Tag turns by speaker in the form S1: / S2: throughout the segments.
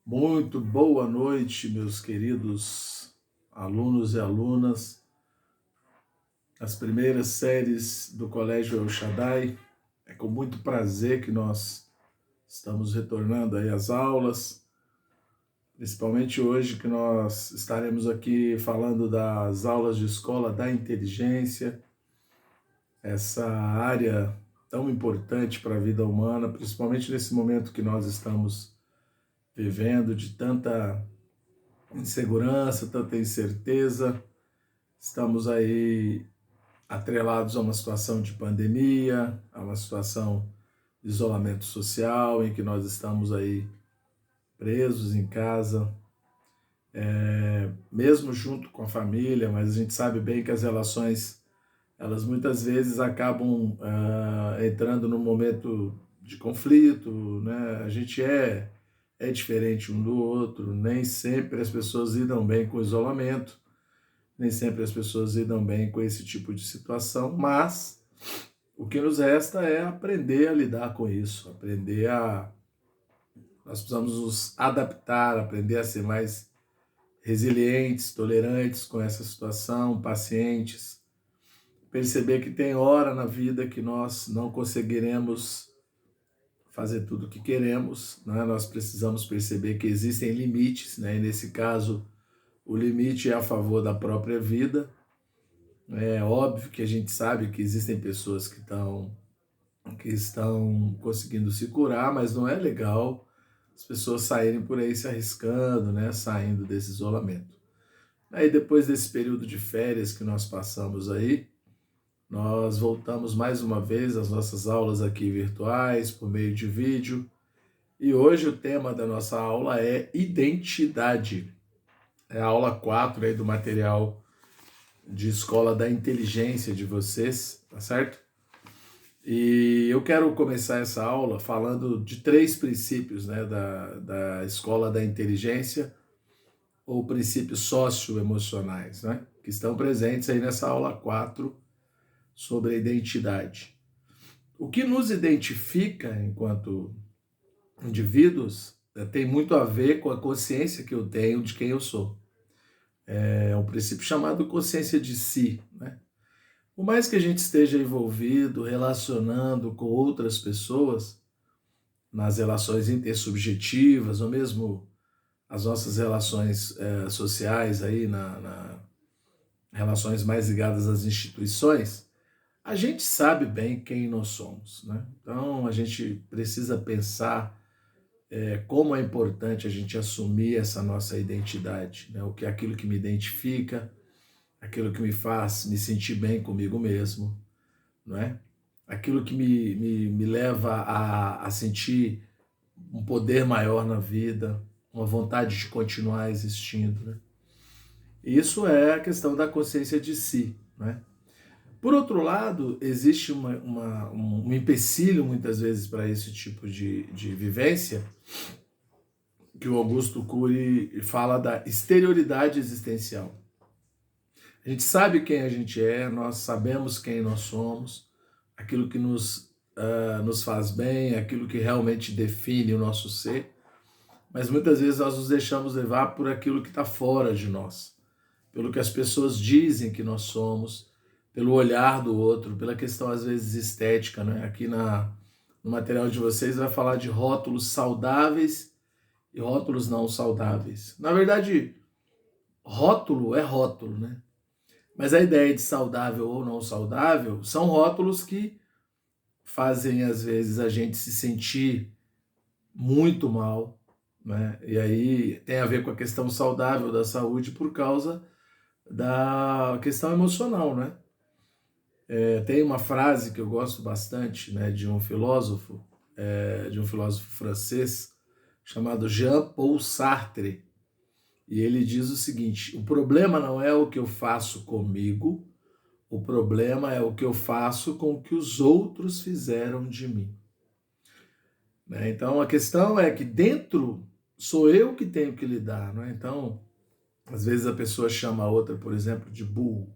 S1: Muito boa noite, meus queridos alunos e alunas, as primeiras séries do Colégio El Shaddai. É com muito prazer que nós estamos retornando aí às aulas, principalmente hoje que nós estaremos aqui falando das aulas de escola da inteligência, essa área tão importante para a vida humana, principalmente nesse momento que nós estamos vivendo de tanta insegurança, tanta incerteza. Estamos aí atrelados a uma situação de pandemia, a uma situação de isolamento social, em que nós estamos aí presos em casa, mesmo junto com a família, mas a gente sabe bem que as relações, elas muitas vezes acabam entrando num momento de conflito, né? A gente é diferente um do outro, nem sempre as pessoas lidam bem com o isolamento, nem sempre as pessoas lidam bem com esse tipo de situação, mas o que nos resta é aprender a lidar com isso, nós precisamos nos adaptar, aprender a ser mais resilientes, tolerantes com essa situação, pacientes, perceber que tem hora na vida que nós não conseguiremos fazer tudo o que queremos, né? Nós precisamos perceber que existem limites, né? E nesse caso, o limite é a favor da própria vida. É óbvio que a gente sabe que existem pessoas que estão conseguindo se curar, mas não é legal as pessoas saírem por aí se arriscando, né, saindo desse isolamento. Aí depois desse período de férias que nós passamos aí, nós voltamos mais uma vez às nossas aulas aqui virtuais, por meio de vídeo, e hoje o tema da nossa aula é identidade. É a aula 4 aí do material de escola da inteligência de vocês, tá certo? E eu quero começar essa aula falando de 3 princípios, né, da escola da inteligência, ou princípios socioemocionais, né, que estão presentes aí nessa aula 4 sobre a identidade. O que nos identifica enquanto indivíduos tem muito a ver com a consciência que eu tenho de quem eu sou. É um princípio chamado consciência de si, né? Por mais que a gente esteja envolvido, relacionando com outras pessoas, nas relações intersubjetivas, ou mesmo as nossas relações sociais, aí relações mais ligadas às instituições, a gente sabe bem quem nós somos, né? Então a gente precisa pensar como é importante a gente assumir essa nossa identidade, né? O que é aquilo que me identifica, aquilo que me faz me sentir bem comigo mesmo, não é? Aquilo que me leva a sentir um poder maior na vida, uma vontade de continuar existindo, né? Isso é a questão da consciência de si, né? Por outro lado, existe um empecilho muitas vezes para esse tipo de vivência, que o Augusto Cury fala da exterioridade existencial. A gente sabe quem a gente é, nós sabemos quem nós somos, aquilo que nos faz bem, aquilo que realmente define o nosso ser, mas muitas vezes nós nos deixamos levar por aquilo que está fora de nós, pelo que as pessoas dizem que nós somos, pelo olhar do outro, pela questão às vezes estética, né? Aqui no material de vocês vai falar de rótulos saudáveis e rótulos não saudáveis. Na verdade, rótulo é rótulo, né? Mas a ideia de saudável ou não saudável são rótulos que fazem às vezes a gente se sentir muito mal, né? E aí tem a ver com a questão saudável da saúde por causa da questão emocional, né? Tem uma frase que eu gosto bastante, né, de um filósofo francês chamado Jean-Paul Sartre, e ele diz o seguinte: o problema não é o que eu faço comigo, o problema é o que eu faço com o que os outros fizeram de mim. Né? Então a questão é que dentro sou eu que tenho que lidar, né? Então às vezes a pessoa chama a outra, por exemplo, de burro,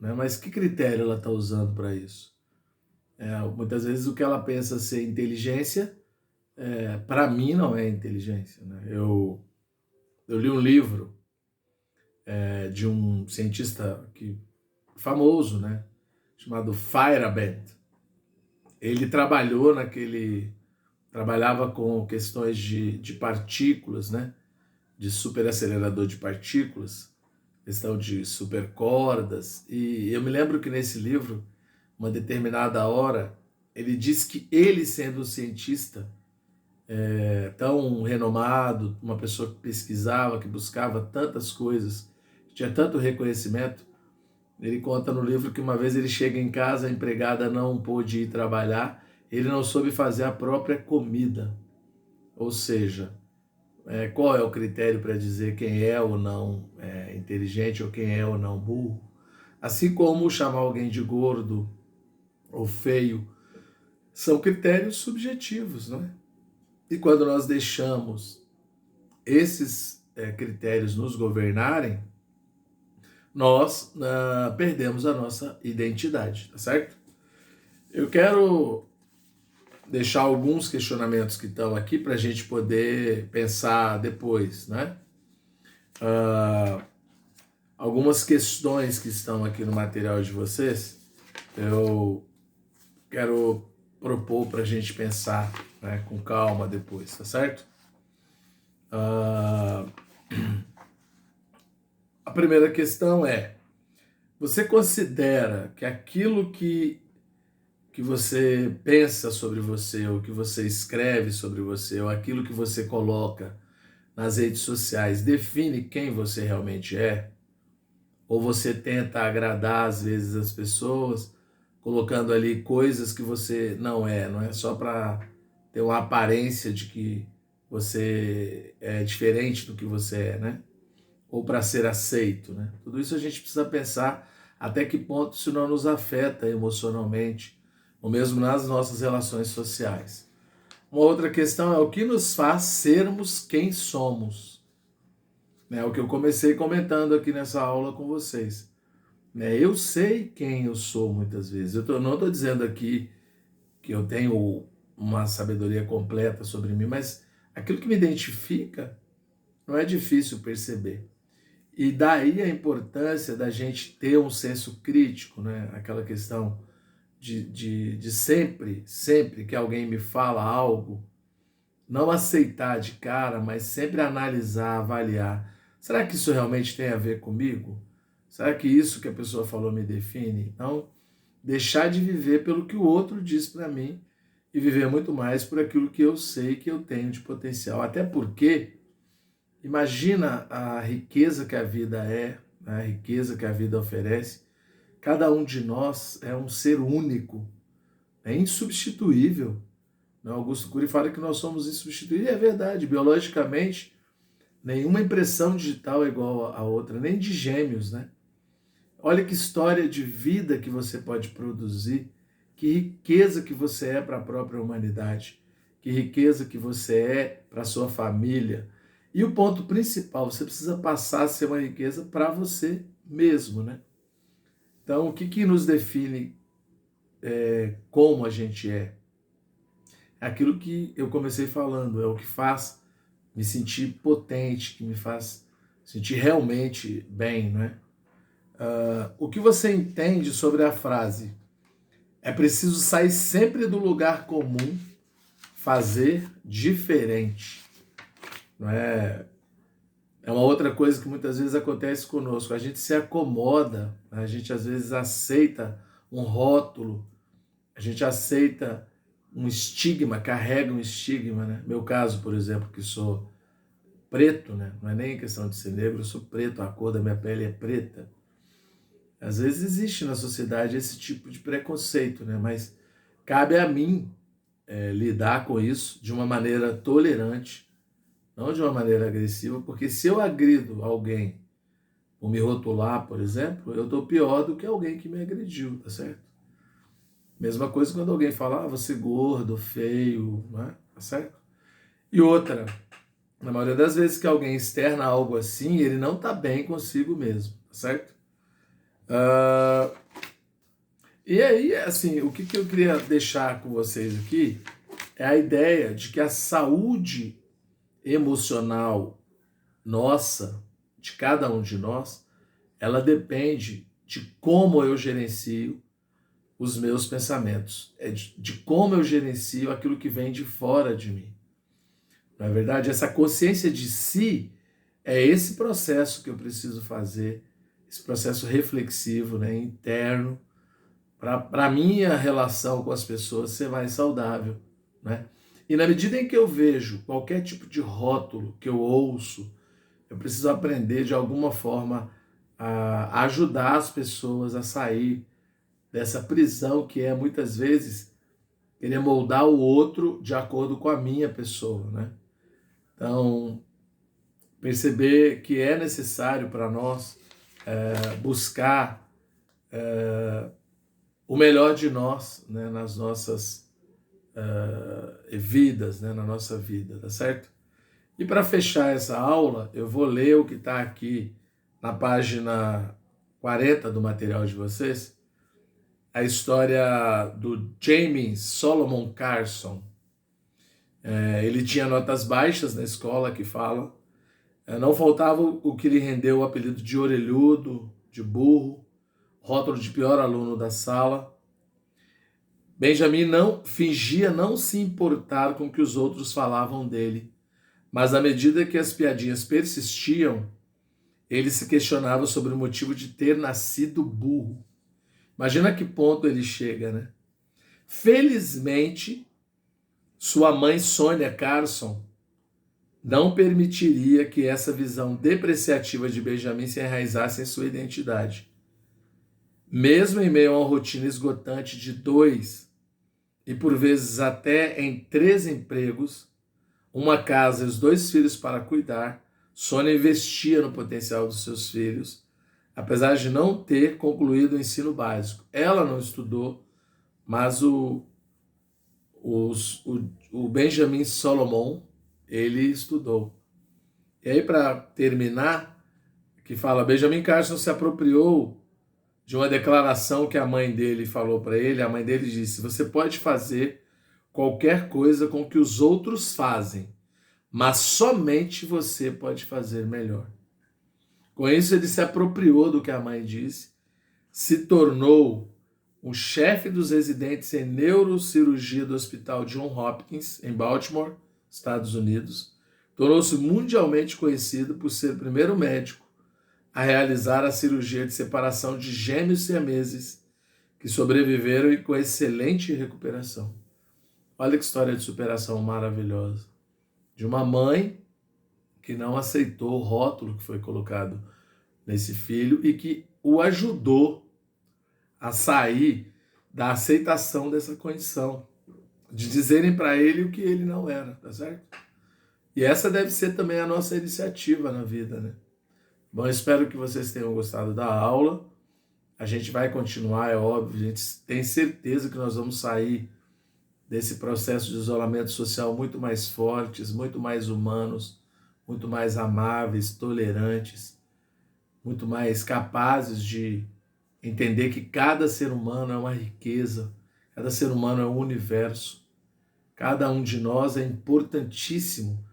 S1: né? Mas que critério ela está usando para isso? Muitas vezes o que ela pensa ser inteligência para mim não é inteligência, né? Eu li um livro de um cientista famoso, né? Chamado Feyerabend. Ele trabalhava com questões de partículas, né? De superacelerador de partículas, questão de supercordas. E eu me lembro que nesse livro, uma determinada hora, ele diz que ele, sendo um cientista tão renomado, uma pessoa que pesquisava, que buscava tantas coisas, tinha tanto reconhecimento, ele conta no livro que uma vez ele chega em casa, a empregada não pôde ir trabalhar, ele não soube fazer a própria comida. Ou seja, qual é o critério para dizer quem é ou não inteligente ou quem é ou não burro? Assim como chamar alguém de gordo ou feio, são critérios subjetivos, não é? E quando nós deixamos esses critérios nos governarem, nós perdemos a nossa identidade, tá certo? Eu quero deixar alguns questionamentos que estão aqui para a gente poder pensar depois, né? Algumas questões que estão aqui no material de vocês, eu quero propor para a gente pensar, né, com calma depois, tá certo? A primeira questão é: você considera que aquilo que você pensa sobre você, ou que você escreve sobre você, ou aquilo que você coloca nas redes sociais define quem você realmente é? Ou você tenta agradar às vezes as pessoas, colocando ali coisas que você não é só para ter uma aparência de que você é diferente do que você é, né? Ou para ser aceito, né? Tudo isso a gente precisa pensar até que ponto isso não nos afeta emocionalmente, ou mesmo nas nossas relações sociais. Uma outra questão é o que nos faz sermos quem somos. É o que eu comecei comentando aqui nessa aula com vocês. Eu sei quem eu sou muitas vezes. Não estou dizendo aqui que eu tenho uma sabedoria completa sobre mim, mas aquilo que me identifica não é difícil perceber. E daí a importância da gente ter um senso crítico, né? Aquela questão de sempre que alguém me fala algo, não aceitar de cara, mas sempre analisar, avaliar. Será que isso realmente tem a ver comigo? Será que isso que a pessoa falou me define? Então, deixar de viver pelo que o outro diz para mim e viver muito mais por aquilo que eu sei que eu tenho de potencial. Até porque, imagina a riqueza que a vida é, a riqueza que a vida oferece. Cada um de nós é um ser único, é insubstituível. Augusto Cury fala que nós somos insubstituíveis, e é verdade, biologicamente, nenhuma impressão digital é igual a outra, nem de gêmeos, né? Olha que história de vida que você pode produzir, que riqueza que você é para a própria humanidade, que riqueza que você é para a sua família. E o ponto principal, você precisa passar a ser uma riqueza para você mesmo, né? Então, o que nos define como a gente é? Aquilo que eu comecei falando, é o que faz me sentir potente, que me faz sentir realmente bem, né? O que você entende sobre a frase "é preciso sair sempre do lugar comum, fazer diferente"? Não é? É uma outra coisa que muitas vezes acontece conosco. A gente se acomoda, a gente às vezes aceita um rótulo, a gente aceita um estigma, carrega um estigma, né? Meu caso, por exemplo, que sou preto, né? Não é nem questão de ser negro, eu sou preto, a cor da minha pele é preta. Às vezes existe na sociedade esse tipo de preconceito, né? Mas cabe a mim lidar com isso de uma maneira tolerante, não de uma maneira agressiva, porque se eu agrido alguém por me rotular, por exemplo, eu estou pior do que alguém que me agrediu, tá certo? Mesma coisa quando alguém fala, você é gordo, feio, né? Tá certo? E outra, na maioria das vezes que alguém externa algo assim, ele não está bem consigo mesmo, tá certo? E aí, assim, o que eu queria deixar com vocês aqui é a ideia de que a saúde emocional nossa, de cada um de nós, ela depende de como eu gerencio os meus pensamentos, de como eu gerencio aquilo que vem de fora de mim. Na verdade, essa consciência de si é esse processo que eu preciso fazer, esse processo reflexivo, né, interno, para a minha relação com as pessoas ser mais saudável, né? E na medida em que eu vejo qualquer tipo de rótulo que eu ouço, eu preciso aprender de alguma forma a ajudar as pessoas a sair dessa prisão que é muitas vezes querer moldar o outro de acordo com a minha pessoa, né? Então, perceber que é necessário para nós buscar o melhor de nós, né, nas nossas vidas, né, na nossa vida, tá certo? E para fechar essa aula, eu vou ler o que está aqui na página 40 do material de vocês, a história do James Solomon Carson. Ele tinha notas baixas na escola, que fala. Não faltava o que lhe rendeu o apelido de orelhudo, de burro, rótulo de pior aluno da sala. Benjamin fingia não se importar com o que os outros falavam dele, mas à medida que as piadinhas persistiam, ele se questionava sobre o motivo de ter nascido burro. Imagina a que ponto ele chega, né? Felizmente, sua mãe, Sônia Carson, não permitiria que essa visão depreciativa de Benjamin se enraizasse em sua identidade. Mesmo em meio a uma rotina esgotante de 2 e por vezes até em 3 empregos, uma casa e os 2 filhos para cuidar, Sônia investia no potencial dos seus filhos, apesar de não ter concluído o ensino básico. Ela não estudou, mas o Benjamin Solomon, ele estudou. E aí, para terminar, que fala, Benjamin Carson se apropriou de uma declaração que a mãe dele falou para ele. A mãe dele disse: você pode fazer qualquer coisa com que os outros fazem, mas somente você pode fazer melhor. Com isso, ele se apropriou do que a mãe disse, se tornou um chefe dos residentes em neurocirurgia do Hospital John Hopkins, em Baltimore, Estados Unidos. Tornou-se mundialmente conhecido por ser o primeiro médico a realizar a cirurgia de separação de gêmeos siameses que sobreviveram e com excelente recuperação. Olha que história de superação maravilhosa. De uma mãe que não aceitou o rótulo que foi colocado nesse filho e que o ajudou a sair da aceitação dessa condição, de dizerem para ele o que ele não era, tá certo? E essa deve ser também a nossa iniciativa na vida, né? Bom, espero que vocês tenham gostado da aula. A gente vai continuar, é óbvio, a gente tem certeza que nós vamos sair desse processo de isolamento social muito mais fortes, muito mais humanos, muito mais amáveis, tolerantes, muito mais capazes de entender que cada ser humano é uma riqueza, cada ser humano é um universo, cada um de nós é importantíssimo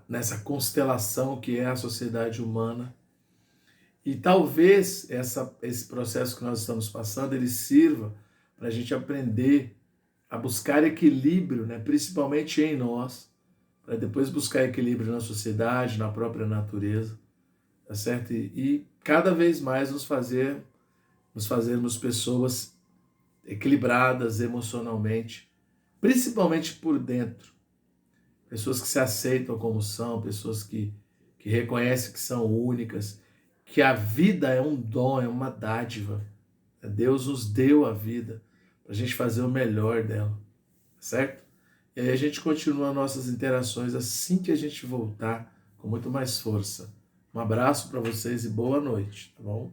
S1: nessa constelação que é a sociedade humana. E talvez esse processo que nós estamos passando, ele sirva para a gente aprender a buscar equilíbrio, né? Principalmente em nós, para depois buscar equilíbrio na sociedade, na própria natureza, tá certo? E cada vez mais nos fazermos pessoas equilibradas emocionalmente, principalmente por dentro. Pessoas que se aceitam como são, pessoas que reconhecem que são únicas, que a vida é um dom, é uma dádiva. Deus nos deu a vida para a gente fazer o melhor dela, certo? E aí a gente continua nossas interações assim que a gente voltar com muito mais força. Um abraço para vocês e boa noite, tá bom?